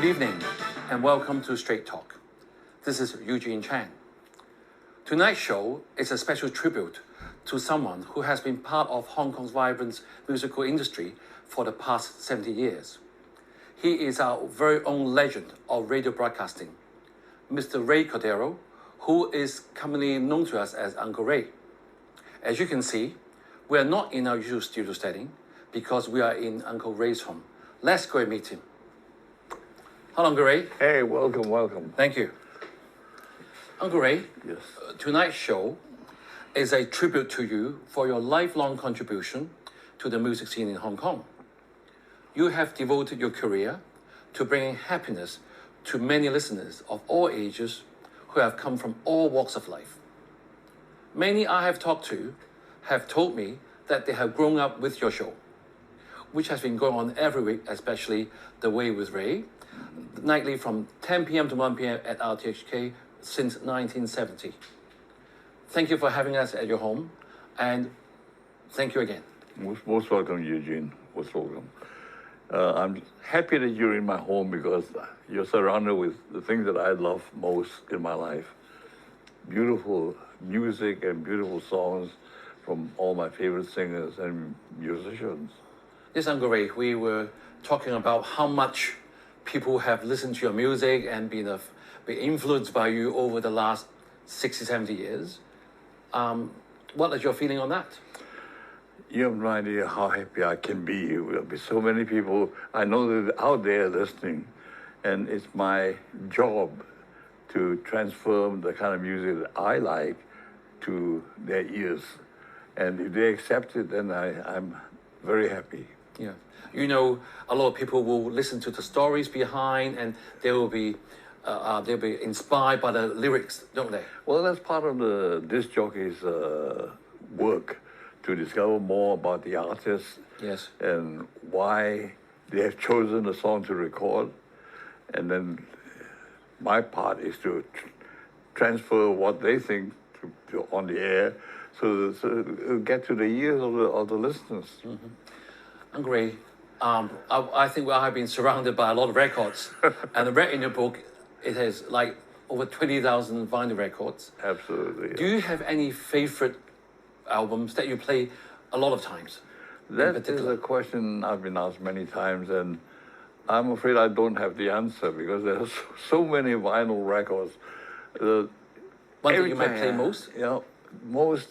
Good evening and welcome to Straight Talk. This is Eugene Chan. Tonight's show is a special tribute to someone who has been part of Hong Kong's vibrant musical industry for the past 70 years. He is our very own legend of radio broadcasting, Mr. Ray Cordero, who is commonly known to us as Uncle Ray. As you can see, we are not in our usual studio setting because we are in Uncle Ray's home. Let's go and meet him. Hello, Uncle Ray. Hey, welcome. Thank you. Uncle Ray, Yes. Tonight's show is a tribute to you for your lifelong contribution to the music scene in Hong Kong. You have devoted your career to bringing happiness to many listeners of all ages who have come from all walks of life. Many I have talked to have told me that they have grown up with your show, which has been going on every week, especially The Way with Ray, nightly from 10 p.m. to 1 p.m. at RTHK since 1970. Thank you for having us at your home, and thank you again. Most welcome, Eugene. Most welcome. I'm happy that you're in my home because you're surrounded with the things that I love most in my life. Beautiful music and beautiful songs from all my favorite singers and musicians. Yes, Uncle Ray, we were talking about how much people have listened to your music and been influenced by you over the last 60, 70 years. What is your feeling on that? You have no idea how happy I can be. There will be so many people I know that are out there listening, and it's my job to transfer the kind of music that I like to their ears. And if they accept it, then I'm very happy. Yeah. You know, a lot of people will listen to the stories behind and they'll be inspired by the lyrics, don't they? Well, that's part of the disc jockey's work, to discover more about the artists. Yes. And why they have chosen a song to record. And then my part is to transfer what they think to on the air, so it'll get to the ears of the listeners. Mm-hmm. Uncle Ray, I think I have been surrounded by a lot of records, and I read in your book it has like over 20,000 vinyl records. Absolutely. Yeah. Do you have any favorite albums that you play a lot of times? That is a question I've been asked many times, and I'm afraid I don't have the answer because there's so many vinyl records. One that you might play most? Yeah, most.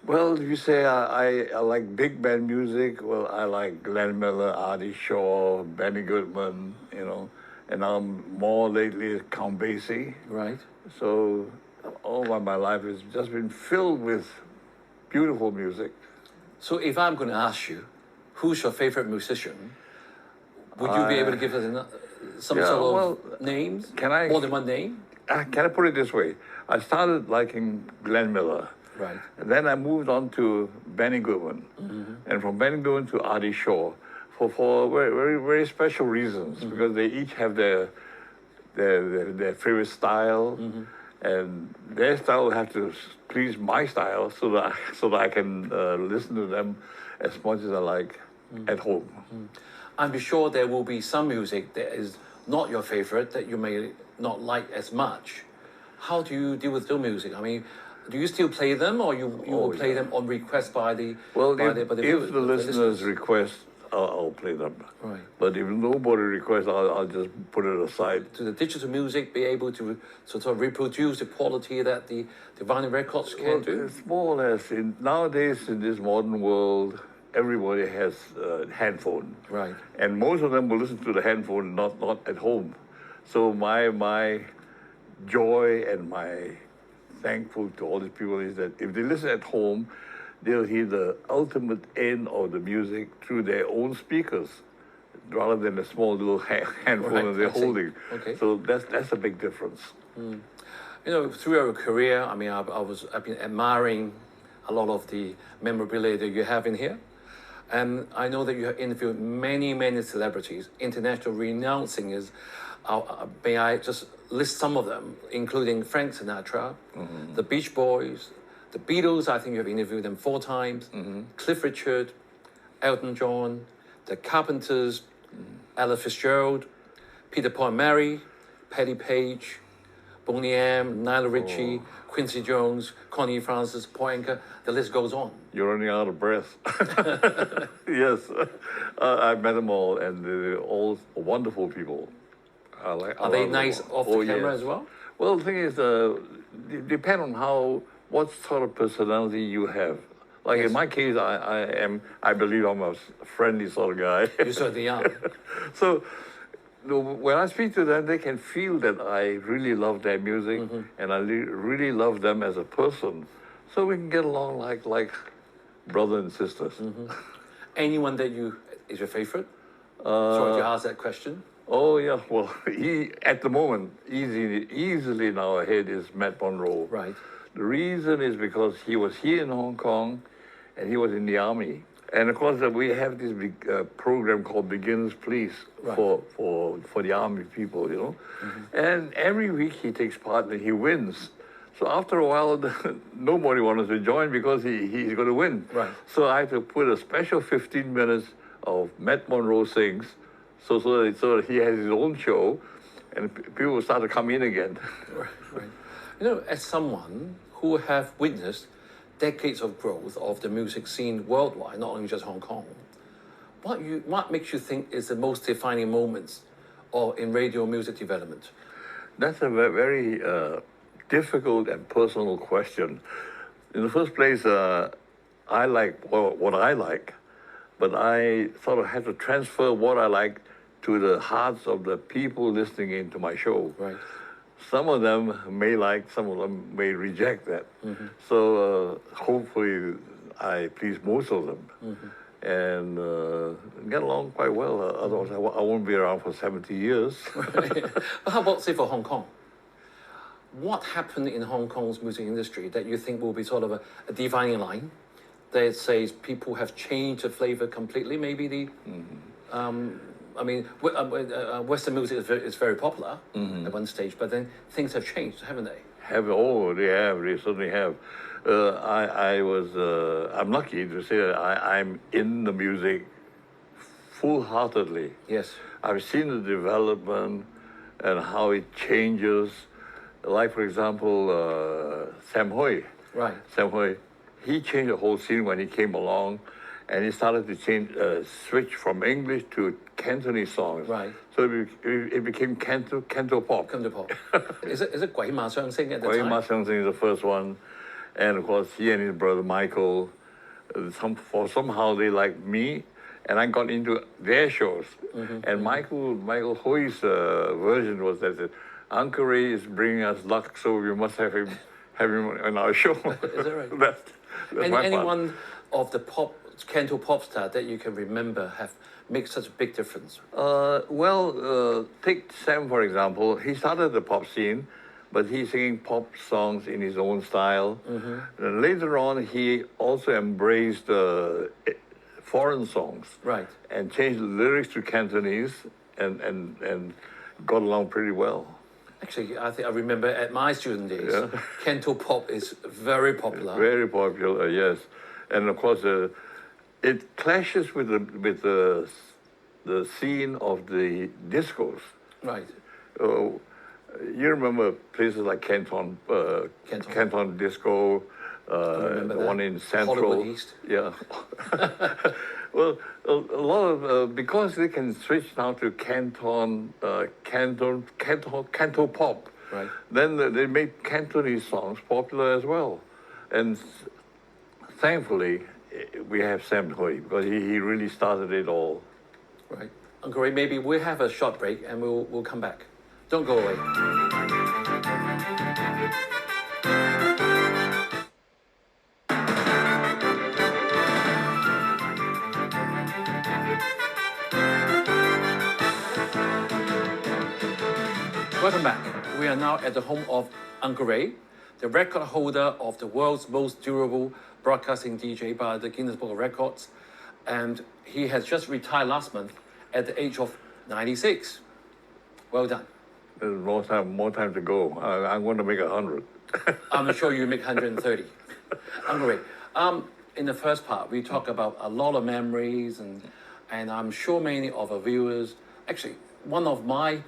Well, if you say I like big band music, well, I like Glenn Miller, Artie Shaw, Benny Goodman, and I'm more lately Count Basie. Right. So all my life has just been filled with beautiful music. So if I'm going to ask you, who's your favorite musician? Would you be able to give us some sort of names? Can I? More than one name? Can I put it this way? I started liking Glenn Miller. Right. And then I moved on to Benny Goodman. Mm-hmm. And from Benny Goodman to Artie Shaw for very, very, very special reasons, mm-hmm. because they each have their favorite style, mm-hmm. and their style will have to please my style so that I can listen to them as much as I like at home. Mm-hmm. I'm sure there will be some music that is not your favorite that you may not like as much. How do you deal with the music? I mean, do you still play them, or you will play them on request by the if the listeners request, I'll play them. Right. But if nobody requests, I'll just put it aside. To the digital music be able to sort of reproduce the quality that the vinyl records can do? It's more or less. Nowadays, in this modern world, everybody has a handphone. Right. And most of them will listen to the handphone, not at home. So my joy and my thankful to all these people is that if they listen at home, they'll hear the ultimate end of the music through their own speakers, rather than a small little handphone that they're holding. Okay. So that's a big difference. Mm. You know, through your career, I mean, I've been admiring a lot of the memorabilia that you have in here. And I know that you have interviewed many, many celebrities, international renowned singers. May I just list some of them, including Frank Sinatra, mm-hmm. the Beach Boys, the Beatles. I think you have interviewed them 4 times. Mm-hmm. Cliff Richard, Elton John, the Carpenters, mm-hmm. Ella Fitzgerald, Peter, Paul and Mary, Patti Page, Boney M, Lionel Richie, Quincy Jones, Connie Francis, Paul Anka, the list goes on. You're running out of breath. Yes, I met them all, and they're all wonderful people. Are they nice off the camera as well? Well, the thing is, depend on what sort of personality you have. Like in my case, I believe I'm a friendly sort of guy. You certainly are. So when I speak to them, they can feel that I really love their music, and I really love them as a person. So we can get along like brothers and sisters. Anyone that is your favorite? Sorry to ask that question. Oh yeah, well, at the moment, easily in our head is Matt Monro. Right. The reason is because he was here in Hong Kong, and he was in the army. And of course, we have this big program called Beginners Please for the army people, you know. And every week he takes part and he wins. So after a while, nobody wanted to join because he's going to win. Right. So I had to put a special 15 minutes of Matt Monro sings, so that he has his own show, and people start to come in again. Right. You know, as someone who have witnessed decades of growth of the music scene worldwide, not only just Hong Kong, what makes you think is the most defining moments in radio music development? That's a very difficult and personal question. In the first place, I like what I like, but I sort of had to transfer what I like to the hearts of the people listening into my show. Right. Some of them may like, some of them may reject that. So hopefully I please most of them and get along quite well. Otherwise I won't be around for 70 years. But how about, say, for Hong Kong? What happened in Hong Kong's music industry that you think will be sort of a defining line that says people have changed the flavor completely? Maybe I mean, Western music is very popular at one stage, but then things have changed, haven't they? They certainly have. I'm lucky to say that I'm in the music full-heartedly. Yes. I've seen the development and how it changes. Like, for example, Sam Hui. Right. Sam Hui, he changed the whole scene when he came along, and he started to switch from English to Cantonese songs. Right. So it became Canto pop. Canto pop. Is it 鬼馬雙星 at the time? 鬼馬雙星 is the first one, and of course he and his brother Michael, somehow they liked me, and I got into their shows. And Michael Hui's version was that Uncle Ray is bringing us luck, so we must have him on our show. Is that right? that's my anyone of the Canto pop star that you can remember have made such a big difference? Take Sam, for example. He started the pop scene, but he's singing pop songs in his own style. And later on, he also embraced foreign songs. Right. And changed the lyrics to Cantonese and got along pretty well. Actually, I think I remember at my student days, Canto pop is very popular. Very popular, yes. And of course, it clashes with the scene of the discos. Right. You remember places like Canton Disco, the one in Central. Hollywood East. Yeah. Well, a lot of because they can switch now to Canto pop. Right. Then they make Cantonese songs popular as well, and thankfully we have Sam Hui because he really started it all. Right. Uncle Ray, maybe we'll have a short break and we'll come back. Don't go away. Welcome back. We are now at the home of Uncle Ray, the record holder of the world's most durable broadcasting DJ by the Guinness Book of Records. And he has just retired last month at the age of 96. Well done. There's more time to go. I'm going to make 100. I'm sure you make 130. Uncle Ray, in the first part, we talk about a lot of memories, and I'm sure many of our viewers, actually, one of my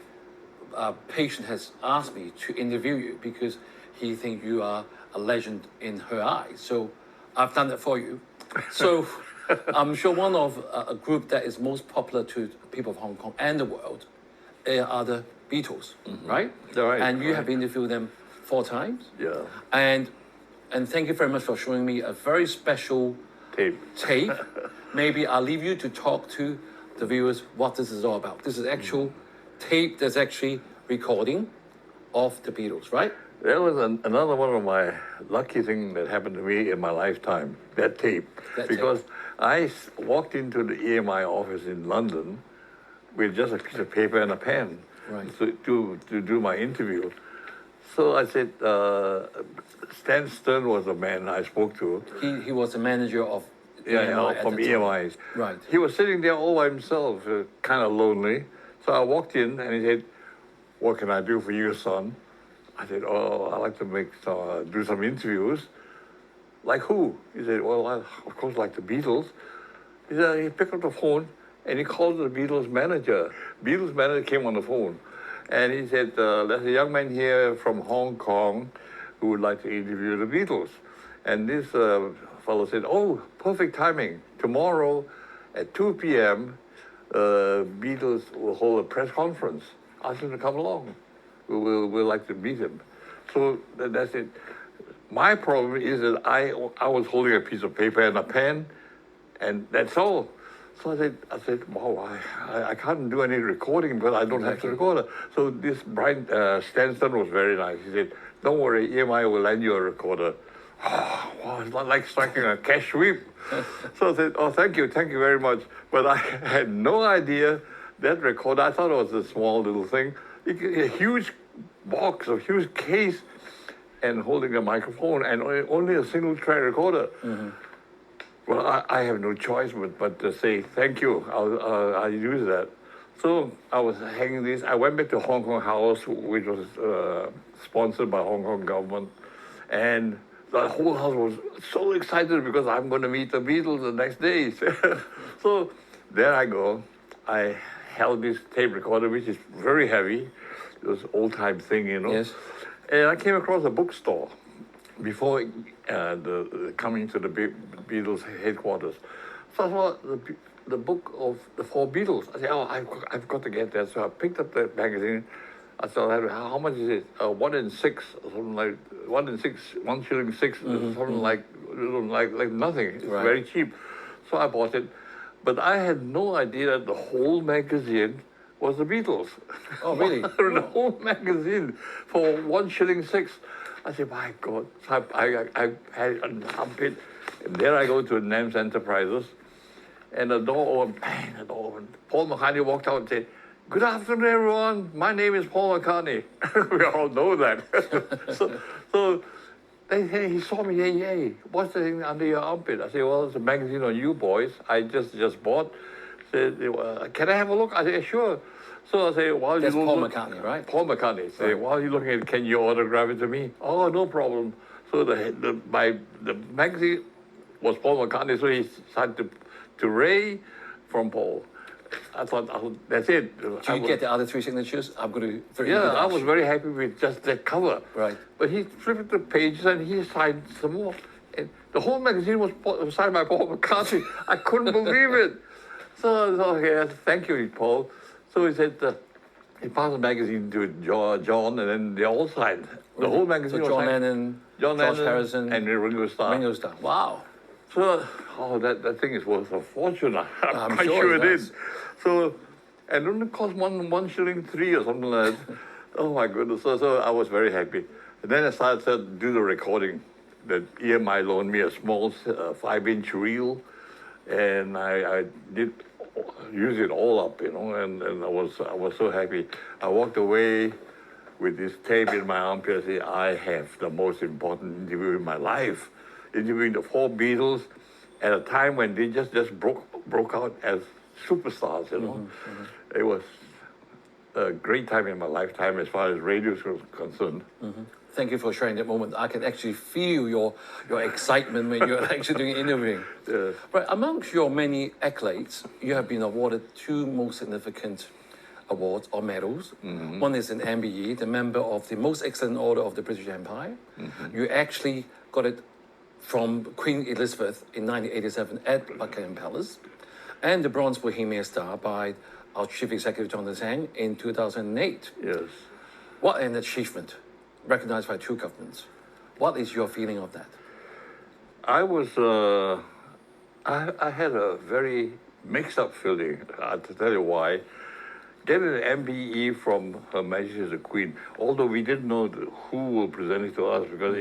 patient has asked me to interview you because he thinks you are a legend in her eyes. So I've done it for you. So I'm sure one of a group that is most popular to people of Hong Kong and the world are the Beatles, right? Right, And you right. have interviewed them 4 times. Yeah. And thank you very much for showing me a very special Tape. Maybe I'll leave you to talk to the viewers what this is all about. This is actual tape that's actually recording of the Beatles, right? That was another one of my lucky things that happened to me in my lifetime, that tape. Because I walked into the EMI office in London with just a piece of paper and a pen to do my interview. So I said, Stan Stern was the man I spoke to. He was the manager of EMI from EMIs. Right. He was sitting there all by himself, kind of lonely. So I walked in and he said, "What can I do for you, son?" I said, "Oh, I'd like to do some interviews." "Like who?" He said, "Well, I, of course, like the Beatles." He picked up the phone and he called the Beatles manager. Beatles manager came on the phone and he said, "There's a young man here from Hong Kong who would like to interview the Beatles." And this fellow said, "Oh, perfect timing. Tomorrow at 2 p.m., Beatles will hold a press conference. Ask him to come along. We'll like to meet him." So that's it. My problem is that I was holding a piece of paper and a pen, and that's all. So I said, "Wow, I can't do any recording because I don't have the recorder." So this Brian Stanton was very nice. He said, "Don't worry, EMI will lend you a recorder." Oh, wow, it's not like striking a cash sweep. So I said, "Oh, thank you very much." But I had no idea that recorder, I thought it was a small little thing, a huge box, a huge case, and holding a microphone, and only a single track recorder. Well, I have no choice but to say thank you. I'll use that. So I was hanging this. I went back to Hong Kong House, which was sponsored by Hong Kong government, and the whole house was so excited because I'm going to meet the Beatles the next day. So there I go. I held this tape recorder, which is very heavy. It was old-time thing, you know. Yes. And I came across a bookstore before coming to the Beatles headquarters. So I saw the book of the 4 Beatles. I said, "Oh, I've got to get that." So I picked up the magazine. I said, "How much is it?" 1 in 6, something like 1 in 6, 1 shilling 6, something like nothing. It's very cheap. So I bought it, but I had no idea that the whole magazine was the Beatles. Oh, really? The whole magazine for 1 shilling 6. I said, "My God!" So I had unwrapped it, and there I go to NAMS Enterprises, and the door opened. Bang! The door opened. Paul McCartney walked out and said, "Good afternoon, everyone. My name is Paul McCartney." We all know that. so he saw me. Hey, what's the thing under your armpit? I said, "Well, it's a magazine on you boys. I just bought." Said, "Can I have a look?" I said, "Sure." So I say, "While That's you Paul McCartney, right? Paul McCartney. Say, "While you're looking at it, can you autograph it to me?" "Oh, no problem." So the magazine was Paul McCartney. So he signed to Ray from Paul. I thought, that's it. Do you get the other 3 signatures? I'm going to. Yeah, I was very happy with just that cover. Right. But he flipped the pages and he signed some more. And the whole magazine was signed by Paul McCartney. I couldn't believe it. So I thought, "Okay, thank you, Paul." So he said, he passed the magazine to John, and then they all signed. The whole magazine So was John signed. Lennon, John George Lennon, Harrison, and Ringo Starr. Ringo Starr. Wow. So, that thing is worth a fortune. I'm quite sure it it does. is. So, and it only cost 1 shilling 3 or something like that. Oh my goodness. So I was very happy. And then I started to do the recording. The EMI loaned me a small 5-inch reel, and I did use it all up, you know, and I was so happy. I walked away with this tape in my armpit. I said, "I have the most important interview in my life," interviewing the 4 Beatles at a time when they just broke out as superstars, you know. It was a great time in my lifetime as far as radio is concerned. Thank you for sharing that moment. I can actually feel your excitement when you're actually doing interviewing. But amongst your many accolades, you have been awarded 2 most significant awards or medals. One is an MBE, the Member of the Most Excellent Order of the British Empire. You actually got it from Queen Elizabeth in 1987 at Buckingham Palace, and the Bronze Bohemia Star by our Chief Executive Jonathan Tsang in 2008. Yes. What an achievement, recognized by two governments. What is your feeling of that? I was, I had a very mixed up feeling. I'll tell you why. Getting an MBE from Her Majesty the Queen, although we didn't know who will present it to us, because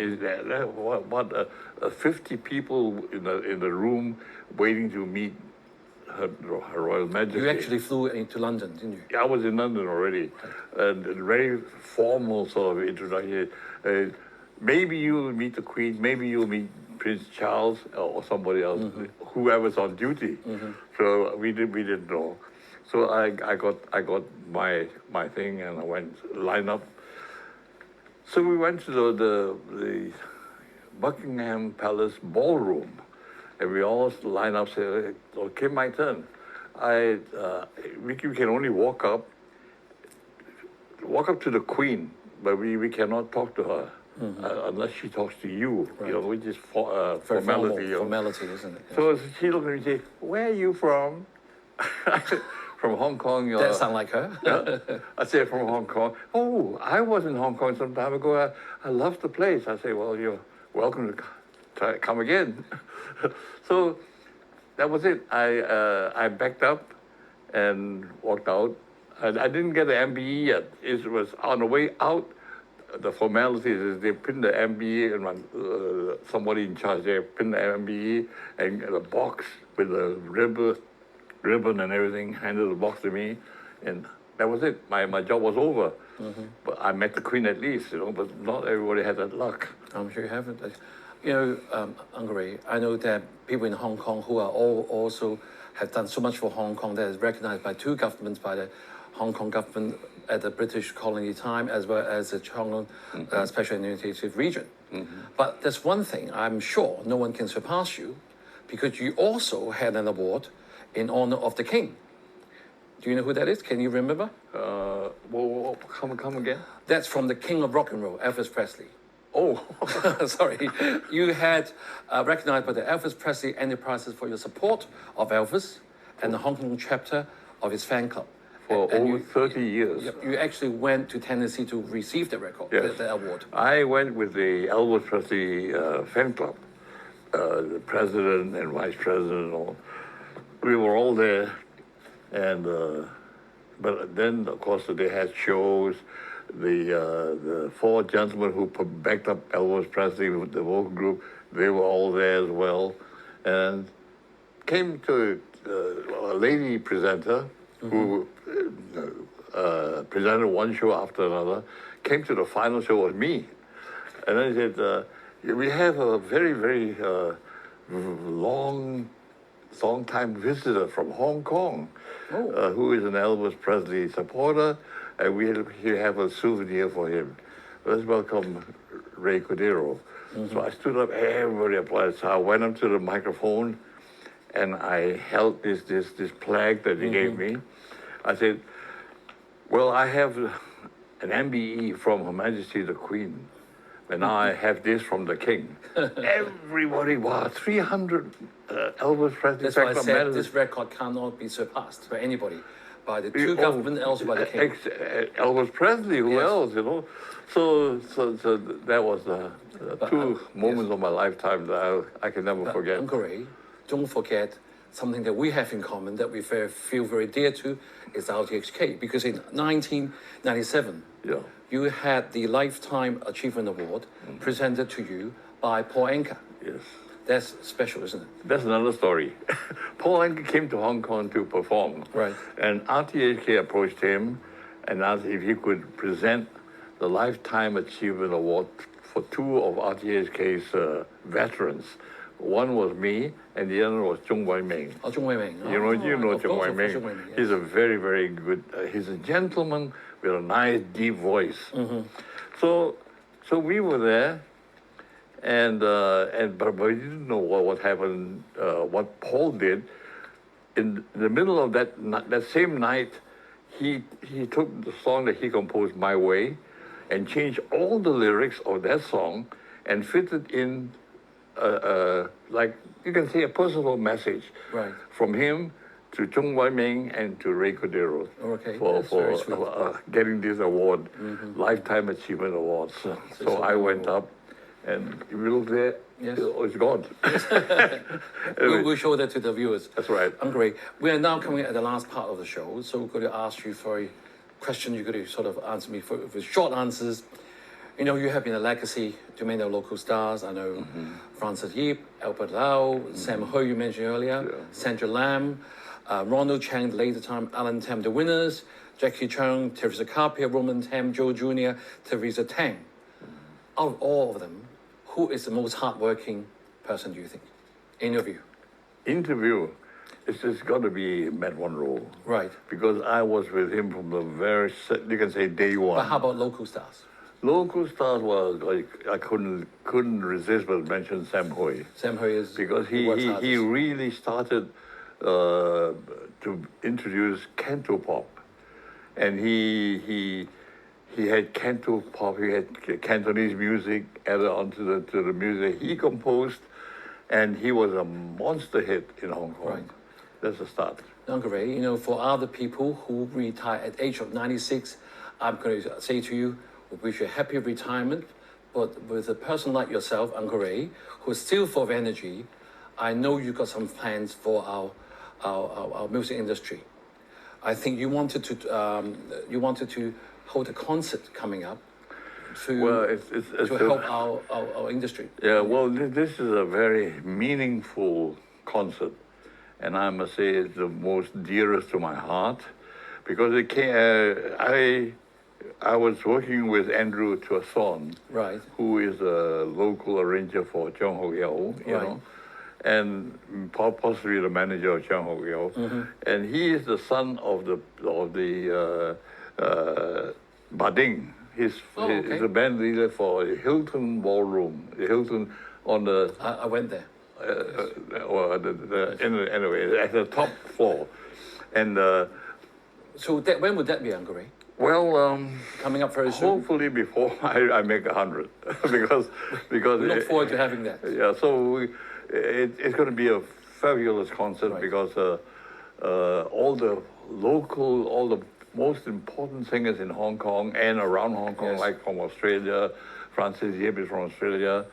50 people in the room waiting to meet Her Royal Majesty. You actually flew into London, didn't you? I was in London already, and a very formal sort of introduction. Maybe you'll meet the Queen, maybe you'll meet Prince Charles or somebody else, whoever's on duty. So we didn't know. So I got my thing, and I went line up. So we went to the Buckingham Palace ballroom, and we all line up. Say, okay, my turn. We can only walk up to the Queen, but we cannot talk to her. Unless she talks to you, you know, which is formality. Formality, isn't it? Yes. So she looked at me and said, "Where are you from?" From Hong Kong. That sound like her. Yeah. I said, "From Hong Kong." "Oh, I was in Hong Kong some time ago. I love the place." I say, "Well, you're welcome to come again." So that was it. I backed up and walked out. I didn't get the MBE yet. It was on the way out. The formalities is they pin the MBE and somebody in charge there pin the MBE and a box with a ribbon and everything, handed the box to me, and that was it. My job was over. But I met the Queen at least, you know, but not everybody had that luck. I'm sure you haven't. You know, Uncle Ray, I know that people in Hong Kong who are all also have done so much for Hong Kong that is recognized by two governments, by the Hong Kong government at the British colony time, as well as the Hong Kong Special Administrative Region. But there's one thing I'm sure no one can surpass you, because you also had an award in honor of the King. Do you know who that is? Can you remember? Well, come again? That's from the King of Rock and Roll, Elvis Presley. Oh, Sorry. You had recognized by the Elvis Presley Enterprises for your support of Elvis and the Hong Kong chapter of his fan club. for And over you- 30 years. You actually went to Tennessee to receive the record, Yes. the award. I went with the Elvis Presley fan club, the president and vice president and all. We were all there, and but then of course they had shows. The four gentlemen who backed up Elvis Presley with the vocal group, they were all there as well, and came to a lady presenter who presented one show after another, came to the final show with me. And then he said, we have a very, very long time visitor from Hong Kong, who is an Elvis Presley supporter, and we have a souvenir for him. Let's welcome Ray Cordero. So I stood up, everybody applauded. So I went up to the microphone, and I held this plaque that he gave me. I said, well, I have an MBE from Her Majesty the Queen, and now I have this from the King. Everybody, wow, 300 Elvis Presley. That's why I Factor said medals. this record cannot be surpassed by anybody, by the two government and also by the King. Elvis Presley, who Yes. else, you know? So that was two moments of my lifetime that I can never forget. Uncle Ray, don't forget something that we have in common that we feel very dear to is RTHK, because in 1997, Yeah. you had the Lifetime Achievement Award presented to you by Paul Anka. Yes. That's special, isn't it? That's another story. Paul Anka came to Hong Kong to perform. Right. And RTHK approached him and asked if he could present the Lifetime Achievement Award for two of RTHK's veterans. One was me, and the other was Zhong Wei-ming. Oh, Zhong Wei-ming. You know of Zhong course, Wei-ming. Zhong Wei-ming, yes. He's a very, very good. He's a gentleman with a nice, deep voice. So we were there, but we didn't know what happened. What Paul did in the middle of that same night, he took the song that he composed, My Way, and changed all the lyrics of that song and fitted in, like you can say, a personal message Right. from him to Chung Wai Ming and to Ray Cordero Okay, for, that's very sweet. getting this award, Lifetime Achievement Award. So I went up, and if you look there, Yes. it's gone. We'll show that to the viewers. That's right. Great. We are now coming at the last part of the show, so we're going to ask you for a question. You're going to sort of answer me with short answers. You know, you have been a legacy to many local stars. I know Francis Yip, Albert Lau, Sam Hui, you mentioned earlier, Sandra Lam, Ronald Chang, the later time, Alan Tam, the winners, Jackie Chung, Teresa Carpia, Roman Tam, Joe Jr., Teresa Tang. Out of all of them, who is the most hardworking person, do you think, in your view? Interview, it's just got to be Matt Monroe. Right. Because I was with him from the very, you can say, day one. But how about local stars? Local stars was like I couldn't resist but mention Sam Hui. Sam Hui is Because he really started to introduce Canto Pop, and he had Canto Pop, he had Cantonese music added onto the music he composed, and he was a monster hit in Hong Kong. Right. That's the start. Ray, you know, for other people who retire at the age of 96, I'm going to say to you, we wish you a happy retirement. But with a person like yourself, Uncle Ray, who's still full of energy, I know you got some plans for our music industry. I think you wanted to hold a concert coming up to help our industry. Yeah, well, this is a very meaningful concert, and I must say it's the most dearest to my heart, because it came, I was working with Andrew Tuason, right, who is a local arranger for Cheong Ho Yao, you know, and possibly the manager of Cheong Ho Yao, and he is the son of the Bading. He's the band leader for Hilton Ballroom, the Hilton on the. I went there. Anyway, at the top floor, and. So when would that be, Uncle Ray? Well, coming up very soon. Hopefully before I make 100, because we look forward to having that. Yeah, so it's going to be a fabulous concert, because all the most important singers in Hong Kong and around Hong Kong, like from Australia, Francis Yip is from Australia,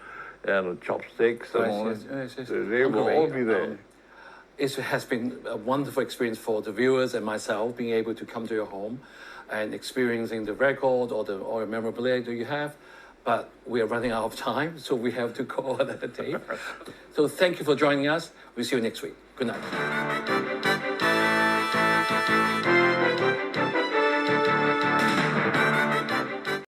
and Chopsticks and all that, they will all be there. It has been a wonderful experience for the viewers and myself, being able to come to your home and experiencing the record or memorabilia that you have. But we are running out of time, so we have to call it a day. So thank you for joining us. We'll see you next week. Good night.